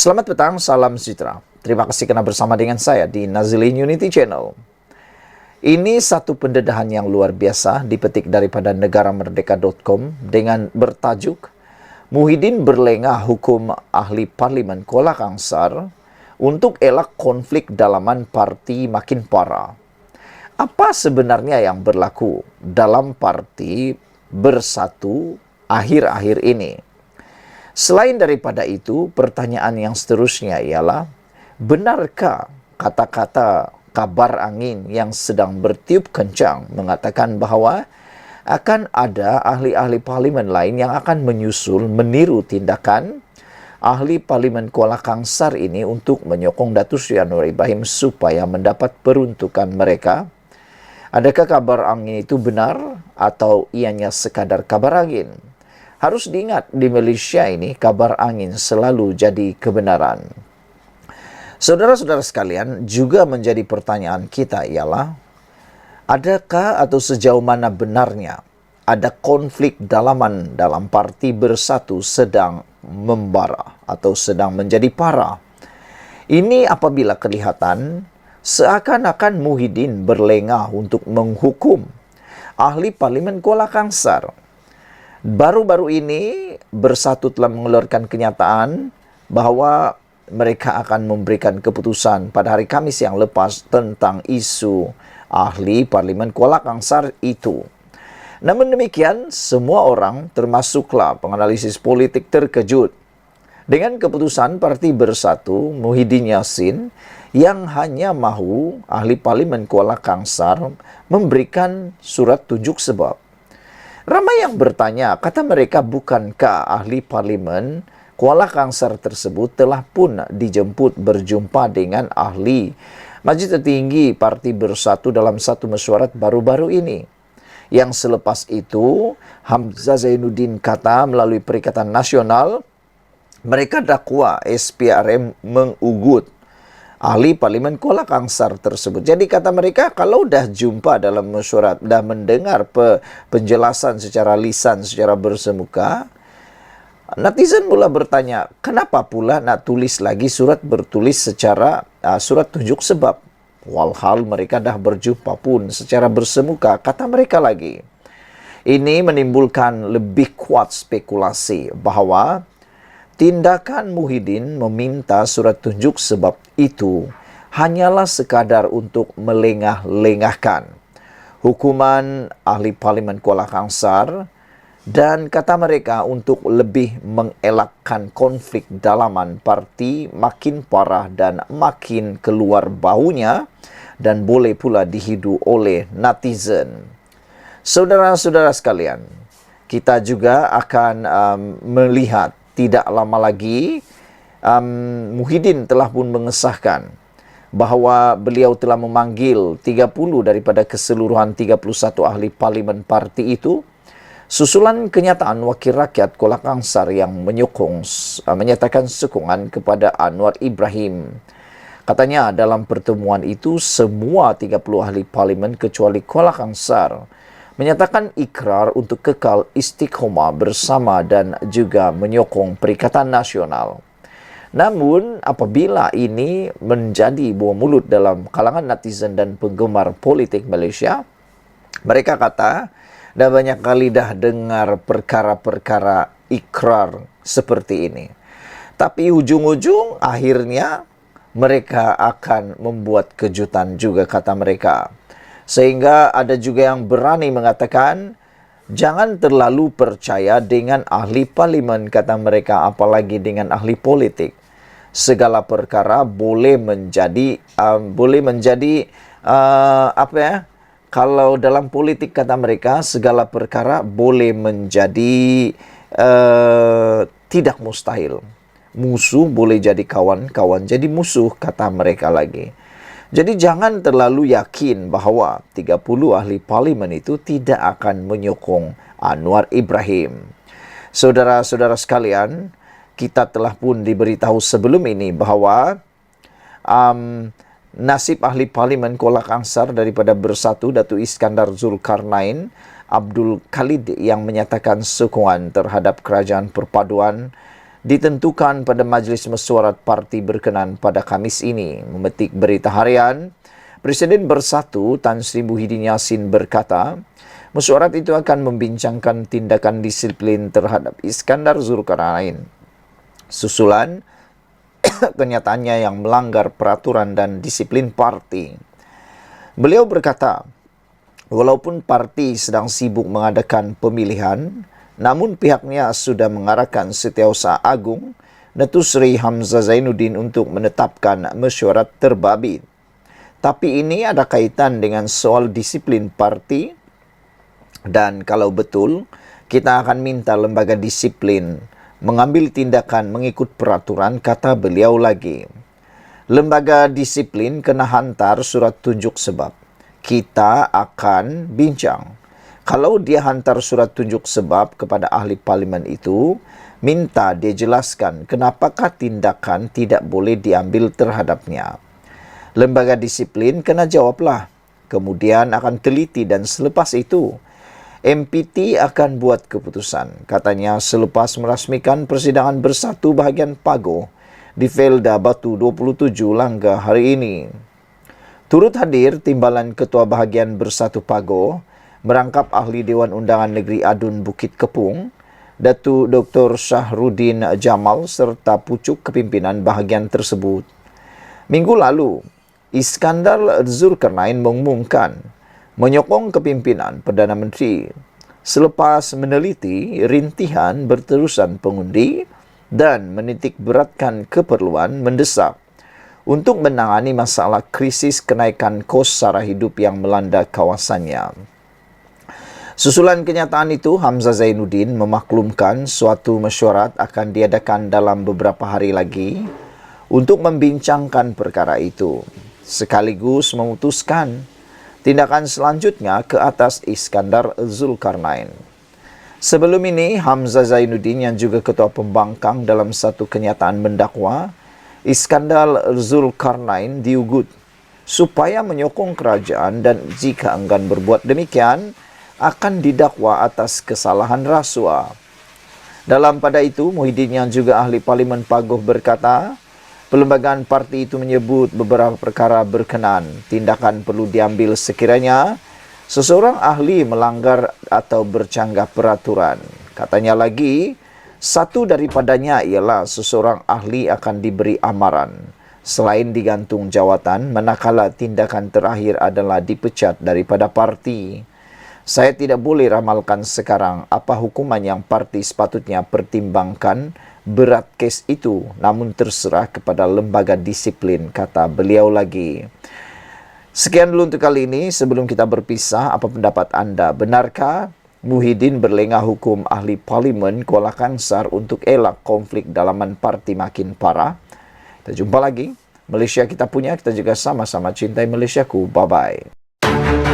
Selamat petang, salam sejahtera. Terima kasih karena bersama dengan saya di Nazilin Unity Channel. Ini satu pendedahan yang luar biasa dipetik daripada negaramerdeka.com dengan bertajuk Muhyiddin berlengah hukum ahli parlimen Kuala Kangsar untuk elak konflik dalaman parti makin parah. Apa sebenarnya yang berlaku dalam parti bersatu akhir-akhir ini? Selain daripada itu, pertanyaan yang seterusnya ialah, benarkah kata-kata kabar angin yang sedang bertiup kencang mengatakan bahawa akan ada ahli-ahli parlimen lain yang akan menyusul meniru tindakan ahli parlimen Kuala Kangsar ini untuk menyokong Datuk Seri Anwar Ibrahim supaya mendapat peruntukan mereka? Adakah kabar angin itu benar atau ianya sekadar kabar angin? Harus diingat, di Malaysia ini kabar angin selalu jadi kebenaran. Saudara-saudara sekalian, juga menjadi pertanyaan kita ialah, adakah atau sejauh mana benarnya ada konflik dalaman dalam parti bersatu sedang membara atau sedang menjadi parah? Ini apabila kelihatan seakan-akan Muhyiddin berlengah untuk menghukum ahli parlimen Kuala Kangsar. Baru-baru ini Bersatu telah mengeluarkan kenyataan bahawa mereka akan memberikan keputusan pada hari Khamis yang lepas tentang isu ahli parlimen Kuala Kangsar itu. Namun demikian, semua orang termasuklah penganalisis politik terkejut dengan keputusan Parti Bersatu Muhyiddin Yassin yang hanya mahu ahli parlimen Kuala Kangsar memberikan surat tunjuk sebab. Ramai yang bertanya, kata mereka, bukankah ahli parlimen Kuala Kangsar tersebut telah pun dijemput berjumpa dengan ahli Majlis Tertinggi Parti Bersatu dalam satu mesyuarat baru-baru ini. Yang selepas itu, Hamzah Zainuddin kata melalui Perikatan Nasional, mereka dakwa SPRM mengugut ahli parlimen Kuala Kangsar tersebut. Jadi kata mereka, kalau dah jumpa dalam mesyuarat, dah mendengar penjelasan secara lisan, secara bersemuka, netizen pula bertanya, kenapa pula nak tulis lagi surat bertulis secara surat tunjuk sebab? Walhal mereka dah berjumpa pun secara bersemuka, kata mereka lagi. Ini menimbulkan lebih kuat spekulasi bahawa tindakan Muhyiddin meminta surat tunjuk sebab itu hanyalah sekadar untuk melengah-lengahkan hukuman ahli parlimen Kuala Kangsar dan kata mereka untuk lebih mengelakkan konflik dalaman parti makin parah dan makin keluar baunya dan boleh pula dihidu oleh netizen. Saudara-saudara sekalian, kita juga akan melihat tidak lama lagi Muhyiddin telah pun mengesahkan bahawa beliau telah memanggil 30 daripada keseluruhan 31 ahli parlimen parti itu susulan kenyataan wakil rakyat Kuala Kangsar yang menyatakan sokongan kepada Anwar Ibrahim. Katanya dalam pertemuan itu semua 30 ahli parlimen kecuali Kuala Kangsar menyatakan ikrar untuk kekal istiqomah bersama dan juga menyokong Perikatan Nasional. Namun, apabila ini menjadi buah mulut dalam kalangan netizen dan penggemar politik Malaysia, mereka kata, dah banyak kali dah dengar perkara-perkara ikrar seperti ini. Tapi ujung-ujung akhirnya mereka akan membuat kejutan juga, kata mereka. Sehingga ada juga yang berani mengatakan, jangan terlalu percaya dengan ahli parlimen, kata mereka, apalagi dengan ahli politik. Segala perkara boleh menjadi, kalau dalam politik, kata mereka, segala perkara boleh menjadi tidak mustahil. Musuh boleh jadi kawan, kawan jadi musuh, kata mereka lagi. Jadi jangan terlalu yakin bahawa 30 ahli parlimen itu tidak akan menyokong Anwar Ibrahim. Saudara-saudara sekalian, kita telah pun diberitahu sebelum ini bahawa nasib ahli parlimen Kuala Kangsar daripada Bersatu, Datuk Iskandar Zulkarnain Abdul Khalid yang menyatakan sokongan terhadap kerajaan perpaduan ditentukan pada Majlis Mesyuarat Parti berkenan pada Khamis ini. Memetik berita harian, Presiden Bersatu Tan Sri Muhyiddin Yassin berkata, mesyuarat itu akan membincangkan tindakan disiplin terhadap Iskandar Zulkarnain susulan kenyataannya yang melanggar peraturan dan disiplin parti. Beliau berkata, walaupun parti sedang sibuk mengadakan pemilihan, namun pihaknya sudah mengarahkan Setiausaha Agung Datuk Seri Hamzah Zainuddin untuk menetapkan mesyuarat terbabit. Tapi ini ada kaitan dengan soal disiplin parti, dan kalau betul, kita akan minta lembaga disiplin mengambil tindakan mengikut peraturan, kata beliau lagi. Lembaga disiplin kena hantar surat tunjuk sebab. Kita akan bincang. Kalau dia hantar surat tunjuk sebab kepada ahli parlimen itu, minta dia jelaskan kenapakah tindakan tidak boleh diambil terhadapnya. Lembaga disiplin kena jawablah. Kemudian akan teliti dan selepas itu, MPT akan buat keputusan. Katanya selepas merasmikan persidangan bersatu bahagian Pagoh di Felda Batu 27 Langga hari ini. Turut hadir Timbalan Ketua Bahagian Bersatu Pagoh, merangkap ahli Dewan Undangan Negeri Adun Bukit Kepung, Datuk Dr. Syahrudin Jamal serta pucuk kepimpinan bahagian tersebut. Minggu lalu, Iskandar Zulkarnain mengumumkan menyokong kepimpinan Perdana Menteri selepas meneliti rintihan berterusan pengundi dan menitik beratkan keperluan mendesak untuk menangani masalah krisis kenaikan kos sara hidup yang melanda kawasannya. Susulan kenyataan itu, Hamzah Zainuddin memaklumkan suatu mesyuarat akan diadakan dalam beberapa hari lagi untuk membincangkan perkara itu, sekaligus memutuskan tindakan selanjutnya ke atas Iskandar Zulkarnain. Sebelum ini, Hamzah Zainuddin yang juga ketua pembangkang dalam satu kenyataan mendakwa, Iskandar Zulkarnain diugut supaya menyokong kerajaan dan jika enggan berbuat demikian, akan didakwa atas kesalahan rasuah. Dalam pada itu, Muhyiddin yang juga ahli Parlimen Pagoh berkata, perlembagaan parti itu menyebut beberapa perkara berkenan. Tindakan perlu diambil sekiranya seseorang ahli melanggar atau bercanggah peraturan. Katanya lagi, satu daripadanya ialah seseorang ahli akan diberi amaran selain digantung jawatan, manakala tindakan terakhir adalah dipecat daripada parti. Saya tidak boleh ramalkan sekarang apa hukuman yang parti sepatutnya pertimbangkan berat kes itu, namun terserah kepada lembaga disiplin, kata beliau lagi. Sekian dulu untuk kali ini. Sebelum kita berpisah, apa pendapat anda? Benarkah Muhyiddin berlengah hukum ahli parlimen Kuala Kangsar untuk elak konflik dalaman parti makin parah? Kita jumpa lagi. Malaysia kita punya, kita juga sama-sama cintai Malaysiaku. Bye-bye.